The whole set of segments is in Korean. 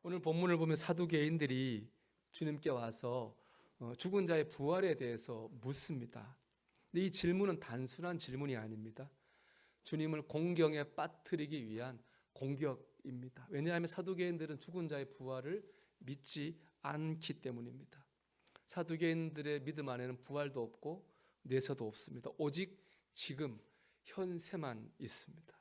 오늘 본문을 보면 사두개인들이 주님께 와서 죽은 자의 부활에 대해서 묻습니다. 근데 이 질문은 단순한 질문이 아닙니다. 주님을 공경에 빠뜨리기 위한 공격입니다. 왜냐하면 사두개인들은 죽은 자의 부활을 믿지 않기 때문입니다. 사두개인들의 믿음 안에는 부활도 없고 내세도 없습니다. 오직 지금 현세만 있습니다.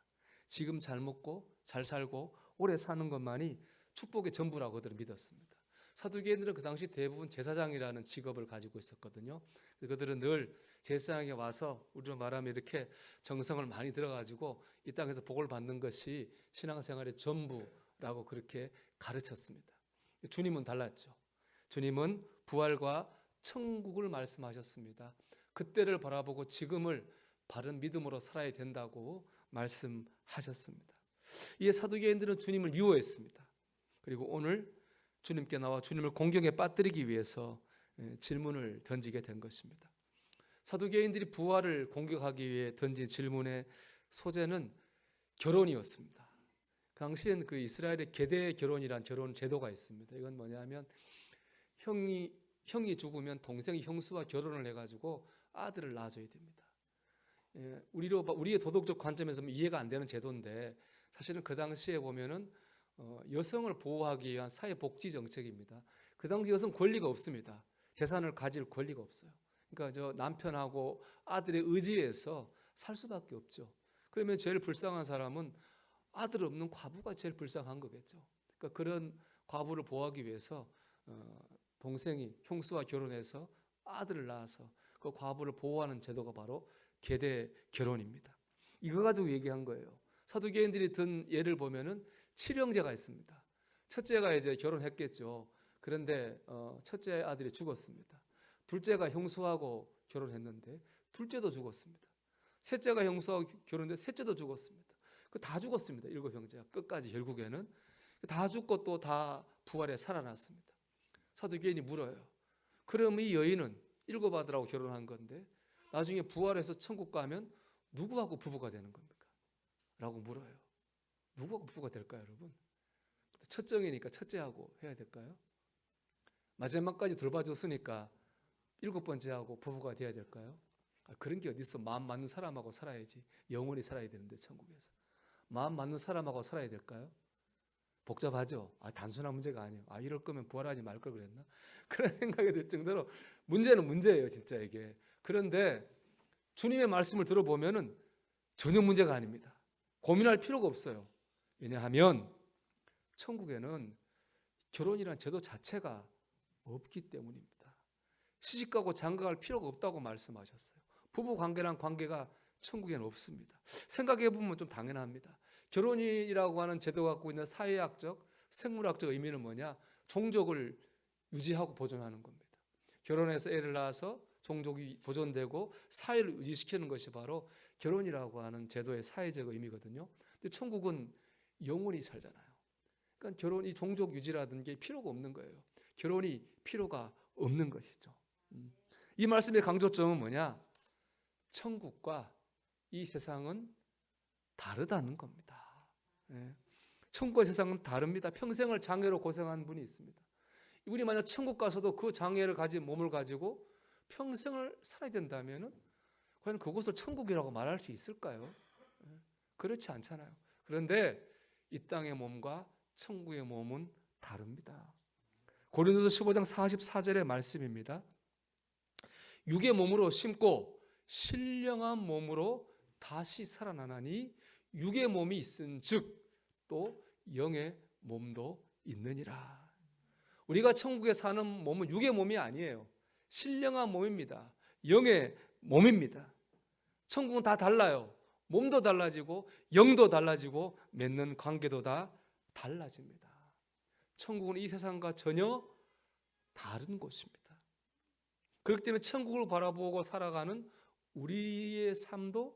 지금 잘 먹고 잘 살고 오래 사는 것만이 축복의 전부라고 그들은 믿었습니다. 사두개인들은 그 당시 대부분 제사장이라는 직업을 가지고 있었거든요. 그들은 늘 제사장에 와서 우리로 말하면 이렇게 정성을 많이 들어가지고 이 땅에서 복을 받는 것이 신앙생활의 전부라고 그렇게 가르쳤습니다. 주님은 달랐죠. 주님은 부활과 천국을 말씀하셨습니다. 그때를 바라보고 지금을 바른 믿음으로 살아야 된다고 말씀하셨습니다. 이에 사두개인들은 주님을 미워했습니다. 그리고 오늘 주님께 나와 주님을 공경에 빠뜨리기 위해서 질문을 던지게 된 것입니다. 사두개인들이 부활을 공격하기 위해 던진 질문의 소재는 결혼이었습니다. 그 당시엔 그 이스라엘의 계대 결혼이란 결혼 제도가 있습니다. 이건 뭐냐면 형이 죽으면 동생이 형수와 결혼을 해가지고 아들을 낳아줘야 됩니다. 우리의 도덕적 관점에서 이해가 안 되는 제도인데 사실은 그 당시에 보면은 여성을 보호하기 위한 사회복지 정책입니다. 그 당시 여성 권리가 없습니다. 재산을 가질 권리가 없어요. 그러니까 저 남편하고 아들의 의지에서 살 수밖에 없죠. 그러면 제일 불쌍한 사람은 아들 없는 과부가 제일 불쌍한 거겠죠. 그러니까 그런 과부를 보호하기 위해서 동생이 형수와 결혼해서 아들을 낳아서 그 과부를 보호하는 제도가 바로 계대 결혼입니다. 이거 가지고 얘기한 거예요. 사두개인들이 든 예를 보면은 7형제가 있습니다. 첫째가 이제 결혼했겠죠. 그런데 첫째 아들이 죽었습니다. 둘째가 형수하고 결혼했는데 둘째도 죽었습니다. 셋째가 형수하고 결혼했는데 셋째도 죽었습니다. 그 다 죽었습니다. 7형제가 끝까지 결국에는 다 죽고 또 다 부활에 살아났습니다. 사두개인이 물어요. 그럼 이 여인은 7 아들하고 결혼한 건데 나중에 부활해서 천국 가면 누구하고 부부가 되는 겁니까? 라고 물어요. 누구하고 부부가 될까요, 여러분? 첫정이니까 첫째하고 해야 될까요? 마지막까지 돌봐줬으니까 7번째하고 부부가 돼야 될까요? 그런 게 어디 있어? 마음 맞는 사람하고 살아야지. 영원히 살아야 되는데 천국에서. 마음 맞는 사람하고 살아야 될까요? 복잡하죠? 단순한 문제가 아니에요. 이럴 거면 부활하지 말 걸 그랬나? 그런 생각이 들 정도로 문제는 문제예요, 진짜 이게. 그런데 주님의 말씀을 들어보면은 전혀 문제가 아닙니다. 고민할 필요가 없어요. 왜냐하면 천국에는 결혼이란 제도 자체가 없기 때문입니다. 시집가고 장가갈 필요가 없다고 말씀하셨어요. 부부 관계란 관계가 천국에는 없습니다. 생각해 보면 좀 당연합니다. 결혼이라고 하는 제도가 갖고 있는 사회학적, 생물학적 의미는 뭐냐? 종족을 유지하고 보존하는 겁니다. 결혼해서 애를 낳아서 종족이 보존되고 사회를 유지시키는 것이 바로 결혼이라고 하는 제도의 사회적 의미거든요. 근데 천국은 영원히 살잖아요. 그러니까 결혼이 종족 유지라든 게 필요가 없는 거예요. 결혼이 필요가 없는 것이죠. 이 말씀의 강조점은 뭐냐? 천국과 이 세상은 다르다는 겁니다. 천국과 세상은 다릅니다. 평생을 장애로 고생한 분이 있습니다. 이분이 만약 천국 가서도 그 장애를 가진 몸을 가지고 평생을 살아야 된다면 과연 그곳을 천국이라고 말할 수 있을까요? 그렇지 않잖아요. 그런데 이 땅의 몸과 천국의 몸은 다릅니다. 고린도서 15장 44절의 말씀입니다. 육의 몸으로 심고 신령한 몸으로 다시 살아나나니 육의 몸이 있은즉 또 영의 몸도 있느니라. 우리가 천국에 사는 몸은 육의 몸이 아니에요. 신령한 몸입니다. 영의 몸입니다. 천국은 다 달라요. 몸도 달라지고 영도 달라지고 맺는 관계도 다 달라집니다. 천국은 이 세상과 전혀 다른 곳입니다. 그렇기 때문에 천국을 바라보고 살아가는 우리의 삶도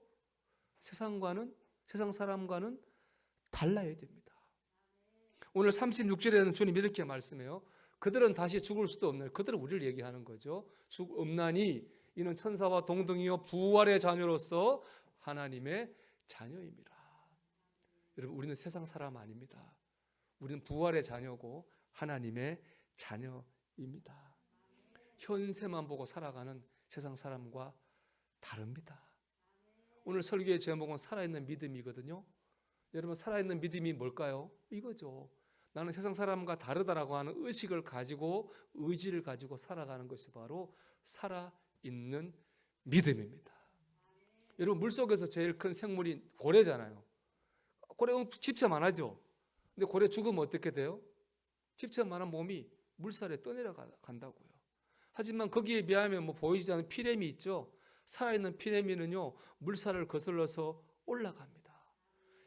세상 사람과는 달라야 됩니다. 오늘 36절에는 주님 이렇게 말씀해요. 그들은 다시 죽을 수도 없나니, 그들은 우리를 얘기하는 거죠. 없나니 이는 천사와 동등이요 부활의 자녀로서 하나님의 자녀입니다. 여러분, 우리는 세상 사람 아닙니다. 우리는 부활의 자녀고 하나님의 자녀입니다. 현세만 보고 살아가는 세상 사람과 다릅니다. 오늘 설교의 제목은 살아있는 믿음이거든요. 여러분, 살아있는 믿음이 뭘까요? 이거죠. 나는 세상 사람과 다르다라고 하는 의식을 가지고, 의지를 가지고 살아가는 것이 바로 살아있는 믿음입니다. 여러분, 물속에서 제일 큰 생물이 고래잖아요. 고래는 집채만하죠. 근데 고래 죽으면 어떻게 돼요? 집채만한 몸이 물살에 떠내려간다고요. 하지만 거기에 비하면 보이지 않는 피레미 있죠. 살아있는 피레미는요, 물살을 거슬러서 올라갑니다.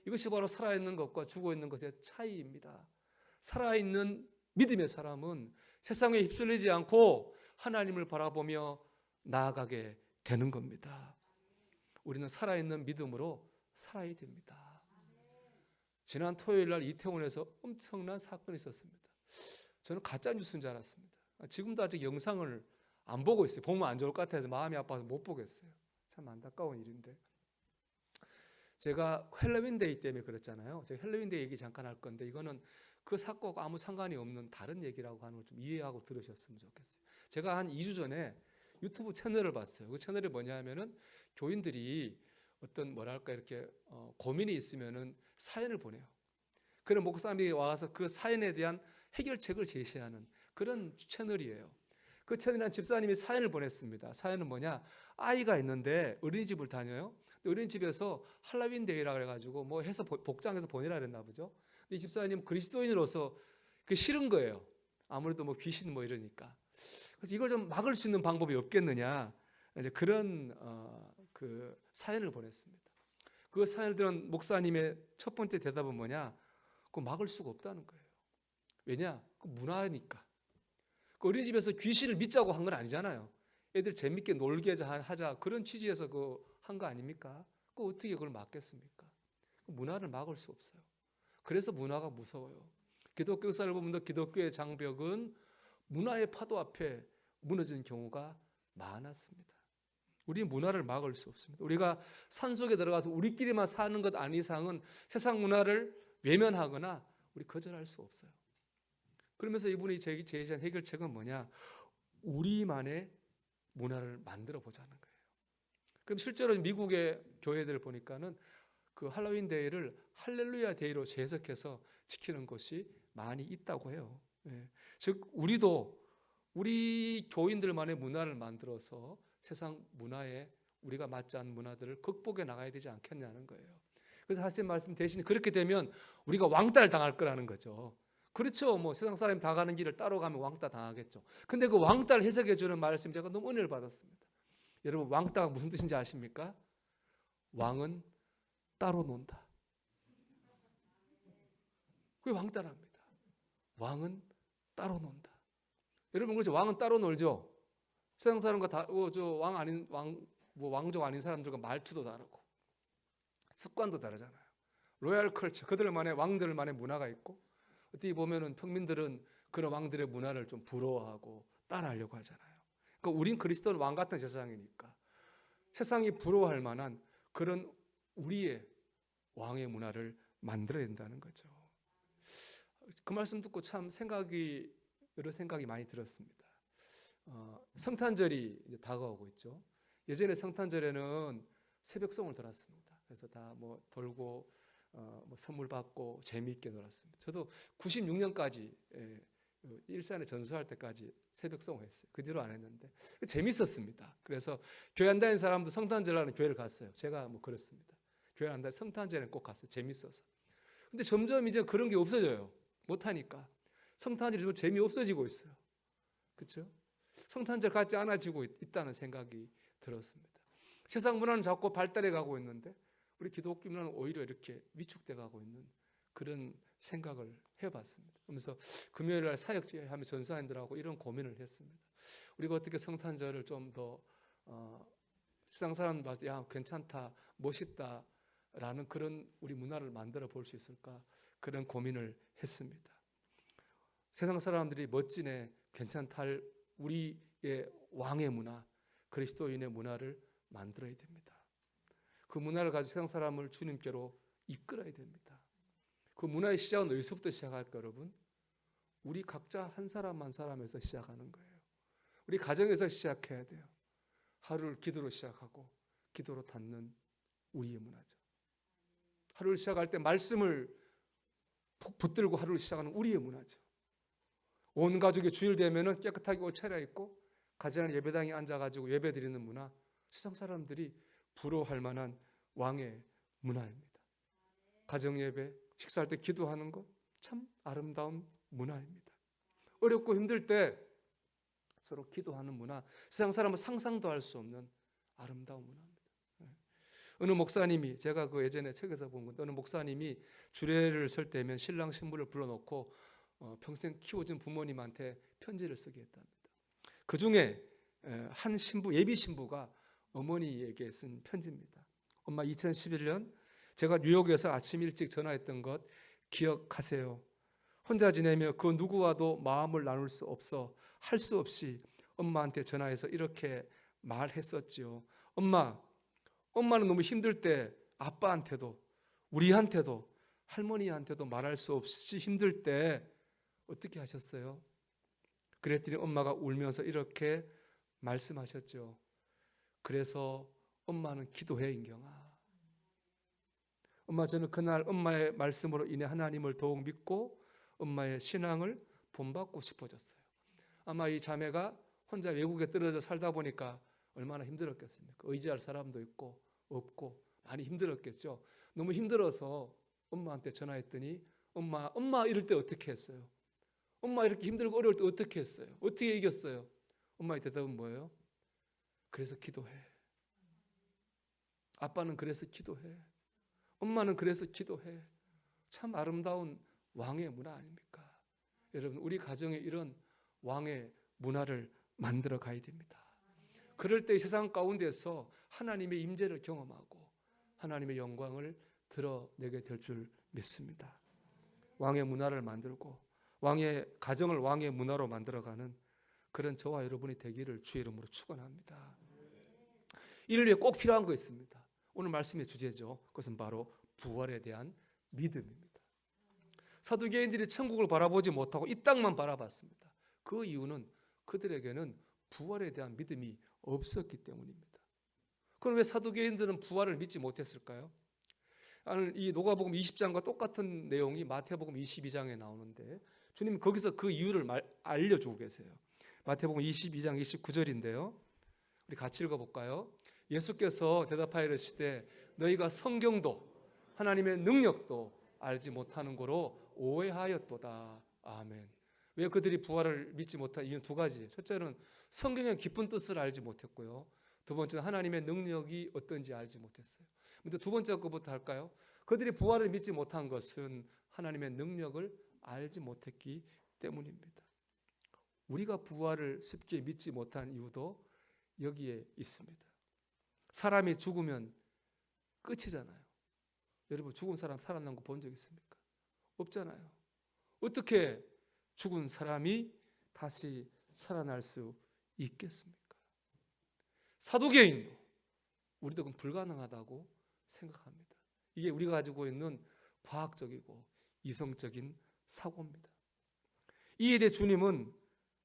이것이 바로 살아있는 것과 죽어있는 것의 차이입니다. 살아있는 믿음의 사람은 세상에 휩쓸리지 않고 하나님을 바라보며 나아가게 되는 겁니다. 우리는 살아있는 믿음으로 살아야 됩니다. 지난 토요일 날 이태원에서 엄청난 사건이 있었습니다. 저는 가짜 뉴스인 줄 알았습니다. 지금도 아직 영상을 안 보고 있어요. 보면 안 좋을 것 같아서 마음이 아파서 못 보겠어요. 참 안타까운 일인데, 제가 헬로윈데이 때문에 그랬잖아요. 제가 헬로윈데이 얘기 잠깐 할 건데, 이거는 그 사건과 아무 상관이 없는 다른 얘기라고 하는 걸 좀 이해하고 들으셨으면 좋겠어요. 제가 한 2주 전에 유튜브 채널을 봤어요. 그 채널이 뭐냐면은 교인들이 어떤 이렇게 고민이 있으면은 사연을 보내요. 그런 목사님이 와서 그 사연에 대한 해결책을 제시하는 그런 채널이에요. 그 채널에 집사님이 사연을 보냈습니다. 사연은 뭐냐? 아이가 있는데 어린이집을 다녀요. 어린이집에서 할로윈데이라 그래가지고 해서 복장해서 보내라 그랬나 보죠. 이 집사님 그리스도인으로서 그 싫은 거예요. 아무래도 귀신 이러니까. 그래서 이걸 좀 막을 수 있는 방법이 없겠느냐. 이제 그런 그 사연을 보냈습니다. 그 사연을 들은 목사님의 첫 번째 대답은 뭐냐? 그거 막을 수가 없다는 거예요. 왜냐? 그 문화니까. 그 어린이집에서 귀신을 믿자고 한 건 아니잖아요. 애들 재밌게 놀게 하자 그런 취지에서 한 거 아닙니까? 그 어떻게 그걸 막겠습니까? 문화를 막을 수 없어요. 그래서 문화가 무서워요. 기독교 역사를 보면 기독교의 장벽은 문화의 파도 앞에 무너지는 경우가 많았습니다. 우리 문화를 막을 수 없습니다. 우리가 산속에 들어가서 우리끼리만 사는 것 아닌 이상은 세상 문화를 외면하거나 우리 거절할 수 없어요. 그러면서 이분이 제시한 해결책은 뭐냐? 우리만의 문화를 만들어 보자는 거예요. 그럼 실제로 미국의 교회들 보니까는 그 할로윈 데이를 할렐루야 데이로 재해석해서 지키는 곳이 많이 있다고 해요. 즉 우리도 우리 교인들만의 문화를 만들어서 세상 문화에 우리가 맞지 않는 문화들을 극복해 나가야 되지 않겠냐는 거예요. 그래서 하신 말씀 대신 그렇게 되면 우리가 왕따를 당할 거라는 거죠. 그렇죠. 세상 사람이 다 가는 길을 따로 가면 왕따 당하겠죠. 근데 그 왕따를 해석해 주는 말씀 제가 너무 은혜를 받았습니다. 여러분, 왕따가 무슨 뜻인지 아십니까? 왕은 따로 논다. 그게 왕따랍니다. 왕은 따로 논다. 여러분, 그렇죠? 왕은 따로 놀죠. 세상 사람과 왕 아닌 왕족 아닌 사람들과 말투도 다르고 습관도 다르잖아요. 로얄 컬처, 그들만의 왕들만의 문화가 있고, 어떻게 보면은 평민들은 그런 왕들의 문화를 좀 부러워하고 따라하려고 하잖아요. 그러니까 우린 그리스도는 왕 같은 세상이니까 세상이 부러워할 만한 그런 우리의 왕의 문화를 만들어야 된다는 거죠. 그 말씀 듣고 참 여러 생각이 많이 들었습니다. 성탄절이 이제 다가오고 있죠. 예전에 성탄절에는 새벽송을 들었습니다. 그래서 다 돌고 선물 받고 재미있게 놀았습니다. 저도 96년까지 일산에 전수할 때까지 새벽송을 했어요. 그 뒤로 안 했는데 재밌었습니다. 그래서 교회 안 다니는 사람도 성탄절날은 교회를 갔어요. 제가 그렇습니다. 교회 안 다니는 성탄절에는 꼭 갔어요. 재밌어서. 근데 점점 이제 그런 게 없어져요. 못하니까. 성탄절이 좀 재미없어지고 있어요. 그렇죠? 성탄절 같지 않아지고 있다는 생각이 들었습니다. 세상 문화는 자꾸 발달해 가고 있는데 우리 기독교 문화는 오히려 이렇게 위축돼 가고 있는 그런 생각을 해봤습니다. 그러면서 금요일 날 사역제 하며 전사님들하고 이런 고민을 했습니다. 우리가 어떻게 성탄절을 좀 더 세상 사람 봤을 때 야 괜찮다, 멋있다라는 그런 우리 문화를 만들어 볼 수 있을까, 그런 고민을 했습니다. 세상 사람들이 멋지네, 괜찮다 할 우리의 왕의 문화, 그리스도인의 문화를 만들어야 됩니다. 그 문화를 가지고 세상 사람을 주님께로 이끌어야 됩니다. 그 문화의 시작은 어디서부터 시작할까 여러분? 우리 각자 한 사람 한 사람에서 시작하는 거예요. 우리 가정에서 시작해야 돼요. 하루를 기도로 시작하고 기도로 닫는 우리의 문화죠. 하루를 시작할 때 말씀을 붙들고 하루를 시작하는 우리의 문화죠. 온 가족이 주일 되면은 깨끗하게 옷 차려입고 가정 예배당에 앉아가지고 예배 드리는 문화, 세상 사람들이 부러워할 만한 왕의 문화입니다. 가정 예배, 식사할 때 기도하는 것 참 아름다운 문화입니다. 어렵고 힘들 때 서로 기도하는 문화, 세상 사람은 상상도 할 수 없는 아름다운 문화입니다. 어느 목사님이, 제가 그 예전에 책에서 본 건데, 어느 목사님이 주례를 설 때면 신랑 신부를 불러놓고 평생 키워준 부모님한테 편지를 쓰게 했답니다. 그 중에 한 신부, 예비 신부가 어머니에게 쓴 편지입니다. 엄마, 2011년 제가 뉴욕에서 아침 일찍 전화했던 것 기억하세요. 혼자 지내며 그 누구와도 마음을 나눌 수 없어 할 수 없이 엄마한테 전화해서 이렇게 말했었지요. 엄마는 너무 힘들 때 아빠한테도 우리한테도 할머니한테도 말할 수 없이 힘들 때 어떻게 하셨어요? 그랬더니 엄마가 울면서 이렇게 말씀하셨죠. 그래서 엄마는 기도해, 인경아. 엄마, 저는 그날 엄마의 말씀으로 인해 하나님을 더욱 믿고 엄마의 신앙을 본받고 싶어졌어요. 아마 이 자매가 혼자 외국에 떨어져 살다 보니까 얼마나 힘들었겠습니까? 의지할 사람도 있고 없고 많이 힘들었겠죠. 너무 힘들어서 엄마한테 전화했더니 엄마 이럴 때 어떻게 했어요? 엄마 이렇게 힘들고 어려울 때 어떻게 했어요? 어떻게 이겼어요? 엄마의 대답은 뭐예요? 그래서 기도해. 아빠는 그래서 기도해. 엄마는 그래서 기도해. 참 아름다운 왕의 문화 아닙니까? 여러분, 우리 가정에 이런 왕의 문화를 만들어 가야 됩니다. 그럴 때 세상 가운데서 하나님의 임재를 경험하고 하나님의 영광을 드러내게 될 줄 믿습니다. 왕의 문화를 만들고 왕의 가정을 왕의 문화로 만들어가는 그런 저와 여러분이 되기를 주의 이름으로 축원합니다. 이를 위해 꼭 필요한 거 있습니다. 오늘 말씀의 주제죠. 그것은 바로 부활에 대한 믿음입니다. 사두개인들이 천국을 바라보지 못하고 이 땅만 바라봤습니다. 그 이유는 그들에게는 부활에 대한 믿음이 없었기 때문입니다. 그럼 왜 사두개인들은 부활을 믿지 못했을까요? 이 누가복음 20장과 똑같은 내용이 마태복음 22장에 나오는데 주님 거기서 그 이유를 알려주고 계세요. 마태복음 22장 29절인데요. 우리 같이 읽어볼까요? 예수께서 대답하여 이르시되 너희가 성경도 하나님의 능력도 알지 못하는 거로 오해하였도다. 아멘. 왜 그들이 부활을 믿지 못한 이유는 두 가지. 첫째는 성경의 깊은 뜻을 알지 못했고요. 두 번째는 하나님의 능력이 어떤지 알지 못했어요. 근데 두 번째 것부터 할까요? 그들이 부활을 믿지 못한 것은 하나님의 능력을 알지 못했기 때문입니다. 우리가 부활을 쉽게 믿지 못한 이유도 여기에 있습니다. 사람이 죽으면 끝이잖아요. 여러분, 죽은 사람 살아난 거 본 적 있습니까? 없잖아요. 어떻게 죽은 사람이 다시 살아날 수 있겠습니까? 사두개인도 우리도 그건 불가능하다고 생각합니다. 이게 우리가 가지고 있는 과학적이고 이성적인 사고입니다. 이에 대해 주님은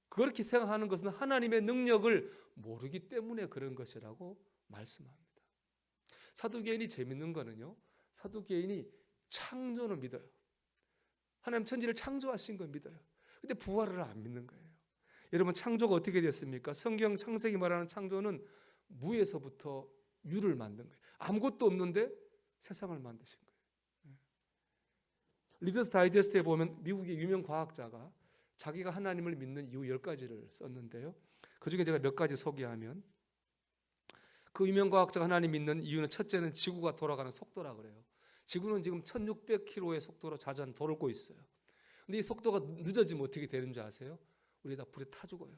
그렇게 생각하는 것은 하나님의 능력을 모르기 때문에 그런 것이라고 말씀합니다. 사두개인이 재밌는 거는요, 사두개인이 창조를 믿어요. 하나님 천지를 창조하신 걸 믿어요. 근데 부활을 안 믿는 거예요. 여러분, 창조가 어떻게 됐습니까? 성경 창세기 말하는 창조는 무에서부터 유를 만든 거예요. 아무것도 없는데 세상을 만드신 거예요. 리더스 다이제스트에 보면 미국의 유명 과학자가 자기가 하나님을 믿는 이유 10가지를 썼는데요. 그중에 제가 몇 가지 소개하면, 그 유명 과학자가 하나님 믿는 이유는 첫째는 지구가 돌아가는 속도라 그래요. 지구는 지금 1600km의 속도로 자전 돌고 있어요. 근데 이 속도가 늦어지면 어떻게 되는 줄 아세요? 우리 다 불에 타 죽어요.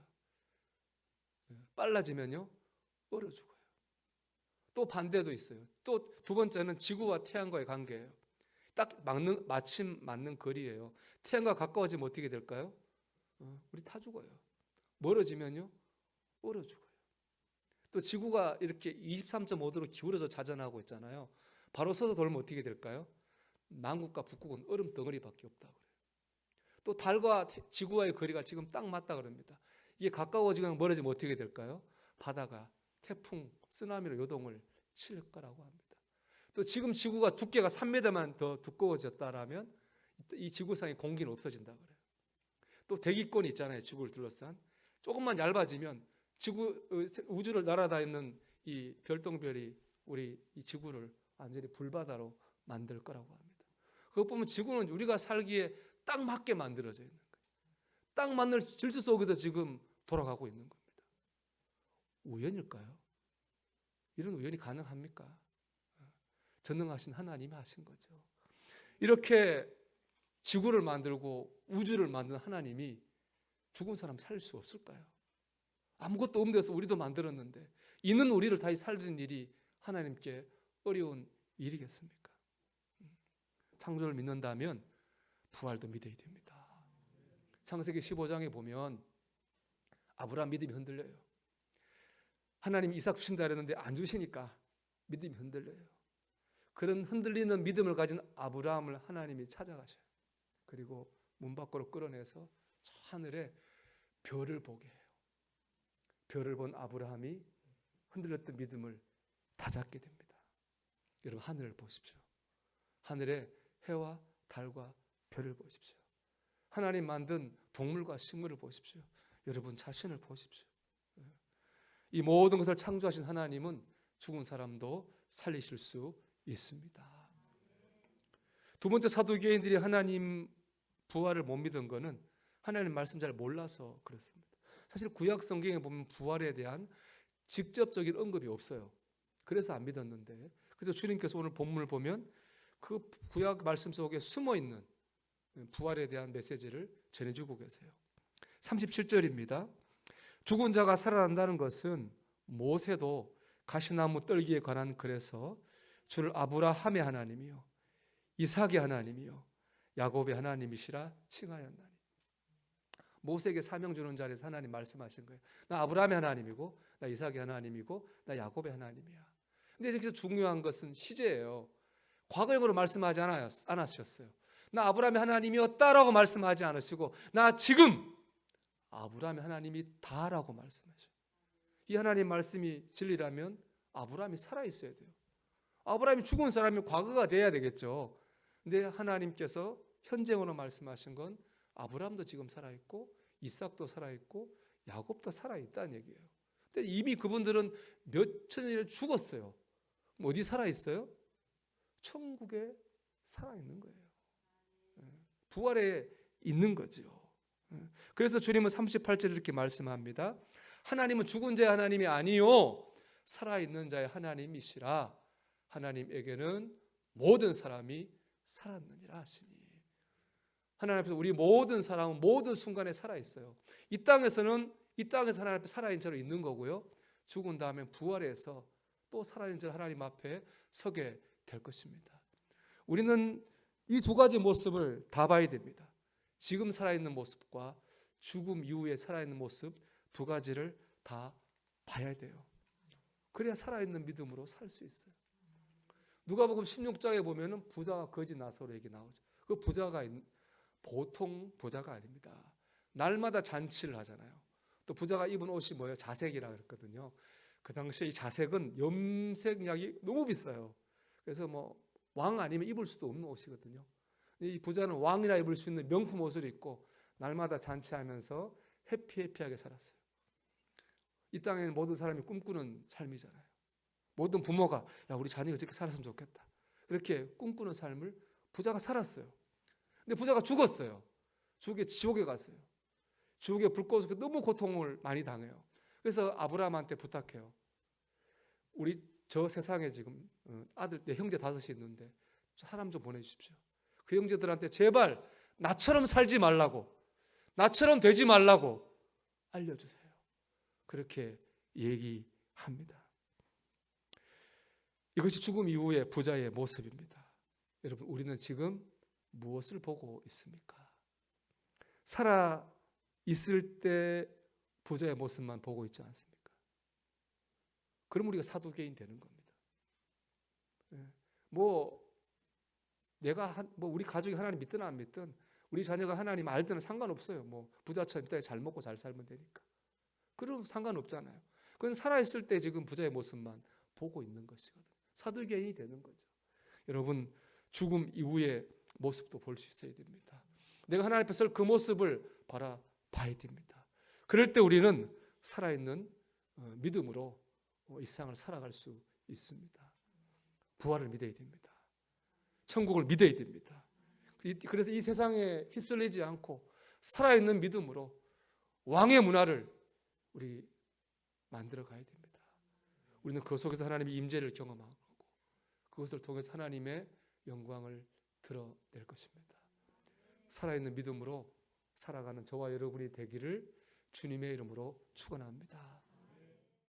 빨라지면요, 얼어 죽어요. 또 반대도 있어요. 또 두 번째는 지구와 태양과의 관계예요. 딱 마침 맞는 거리예요. 태양과 가까워지면 어떻게 될까요? 우리 타 죽어요. 멀어지면요, 얼어 죽어요. 또 지구가 이렇게 23.5도로 기울어져 자전하고 있잖아요. 바로 서서 돌면 어떻게 될까요? 남극과 북극은 얼음 덩어리밖에 없다고 그래요. 또 달과 지구와의 거리가 지금 딱 맞다 그럽니다. 이게 가까워지거나 멀어지면 어떻게 될까요? 바다가 태풍, 쓰나미로 요동을 칠 거라고 합니다. 또 지금 지구가 두께가 3m만 더 두꺼워졌다라면 이 지구상의 공기는 없어진다 그래요. 또 대기권이 있잖아요. 지구를 둘러싼. 조금만 얇아지면 우주를 날아다니는 이 별똥별이 우리 이 지구를 완전히 불바다로 만들 거라고 합니다. 그것 보면 지구는 우리가 살기에 딱 맞게 만들어져 있는 거예요. 딱 맞는 질서 속에서 지금 돌아가고 있는 겁니다. 우연일까요? 이런 우연이 가능합니까? 전능하신 하나님이 하신 거죠. 이렇게 지구를 만들고 우주를 만든 하나님이 죽은 사람 살릴 수 없을까요? 아무것도 없는 데서 우리도 만들었는데 있는 우리를 다시 살리는 일이 하나님께 어려운 일이겠습니까? 창조를 믿는다면 부활도 믿어야 됩니다. 창세기 15장에 보면 아브라함 믿음이 흔들려요. 하나님이 이삭 주신다 그랬는데 안 주시니까 믿음이 흔들려요. 그런 흔들리는 믿음을 가진 아브라함을 하나님이 찾아가셔요. 그리고 문 밖으로 끌어내서 저 하늘에 별을 보게 해요. 별을 본 아브라함이 흔들렸던 믿음을 다잡게 됩니다. 여러분 하늘을 보십시오. 하늘에 해와 달과 별을 보십시오. 하나님 만든 동물과 식물을 보십시오. 여러분 자신을 보십시오. 이 모든 것을 창조하신 하나님은 죽은 사람도 살리실 수 있습니다. 두 번째, 사두개인들이 하나님 부활을 못 믿은 것은 하나님 말씀 잘 몰라서 그렇습니다. 사실 구약 성경에 보면 부활에 대한 직접적인 언급이 없어요. 그래서 안 믿었는데, 그래서 주님께서 오늘 본문을 보면 그 구약 말씀 속에 숨어있는 부활에 대한 메시지를 전해주고 계세요. 37절입니다. 죽은 자가 살아난다는 것은 모세도 가시나무 떨기에 관한 글에서 주를 아브라함의 하나님이요 이삭의 하나님이요 야곱의 하나님이시라 칭하였나니. 모세에게 사명 주는 자리에서 하나님 말씀하신 거예요. 나 아브라함의 하나님이고 나 이삭의 하나님이고 나 야곱의 하나님이야. 근데 여기서 중요한 것은 시제예요. 과거형으로 말씀하지 않으셨어요. 나 아브라함의 하나님이었다라고 말씀하지 않으시고 나 지금 아브라함의 하나님이다라고 말씀하셔요. 이 하나님 말씀이 진리라면 아브라함이 살아있어야 돼요. 아브라함이 죽은 사람이 과거가 돼야 되겠죠. 근데 하나님께서 현재으로 말씀하신 건 아브라함도 지금 살아있고 이삭도 살아있고 야곱도 살아있다는 얘기예요. 근데 이미 그분들은 몇 천년에 죽었어요. 어디 살아있어요? 천국에 살아있는 거예요. 부활에 있는 거죠. 그래서 주님은 38절에 이렇게 말씀합니다. 하나님은 죽은 자의 하나님이 아니요 살아있는 자의 하나님이시라. 하나님에게는 모든 사람이 살았느니라 하시니. 하나님 앞에서 우리 모든 사람은 모든 순간에 살아있어요. 이 땅에서 하나님 앞에 살아있는 자로 있는 거고요. 죽은 다음에 부활해서 또 살아있는 자로 하나님 앞에 서게 될 것입니다. 우리는 이 두 가지 모습을 다 봐야 됩니다. 지금 살아있는 모습과 죽음 이후에 살아있는 모습 두 가지를 다 봐야 돼요. 그래야 살아있는 믿음으로 살 수 있어요. 누가복음 16장에 보면은 부자와 거지 나사로 얘기 나오죠. 그 부자가 보통 부자가 아닙니다. 날마다 잔치를 하잖아요. 또 부자가 입은 옷이 뭐예요? 자색이라 그랬거든요. 그 당시에 이 자색은 염색약이 너무 비싸요. 그래서 뭐 왕 아니면 입을 수도 없는 옷이거든요. 이 부자는 왕이나 입을 수 있는 명품 옷을 입고 날마다 잔치하면서 해피하게 살았어요. 이 땅에는 모든 사람이 꿈꾸는 삶이잖아요. 모든 부모가 야 우리 자녀가 저렇게 살았으면 좋겠다. 그렇게 꿈꾸는 삶을 부자가 살았어요. 근데 부자가 죽었어요. 지옥에 갔어요. 지옥에 불 꺼서 너무 고통을 많이 당해요. 그래서 아브라함한테 부탁해요. 우리 저 세상에 지금 아들 내 형제 5이 있는데 사람 좀 보내주십시오. 그 형제들한테 제발 나처럼 살지 말라고, 나처럼 되지 말라고 알려주세요. 그렇게 얘기합니다. 이것이 죽음 이후의 부자의 모습입니다. 여러분 우리는 지금 무엇을 보고 있습니까? 살아 있을 때 부자의 모습만 보고 있지 않습니까? 그럼 우리가 사두개인 되는 겁니다. 뭐 우리 가족이 하나님 믿든 안 믿든 우리 자녀가 하나님 알 때는 상관없어요. 뭐 부자처럼 이 땅에 잘 먹고 잘 살면 되니까. 그럼 상관없잖아요. 그건 살아있을 때 지금 부자의 모습만 보고 있는 것이거든요. 사두개인이 되는 거죠. 여러분, 죽음 이후의 모습도 볼 수 있어야 됩니다. 내가 하나님 앞에서 그 모습을 바라봐야 됩니다. 그럴 때 우리는 살아있는 믿음으로 이 세상을 살아갈 수 있습니다. 부활을 믿어야 됩니다. 천국을 믿어야 됩니다. 그래서 이 세상에 휩쓸리지 않고 살아있는 믿음으로 왕의 문화를 우리 만들어 가야 됩니다. 우리는 그 속에서 하나님의 임재를 경험하고 그것을 통해서 하나님의 영광을 드러낼 것입니다. 살아있는 믿음으로 살아가는 저와 여러분이 되기를 주님의 이름으로 축원합니다.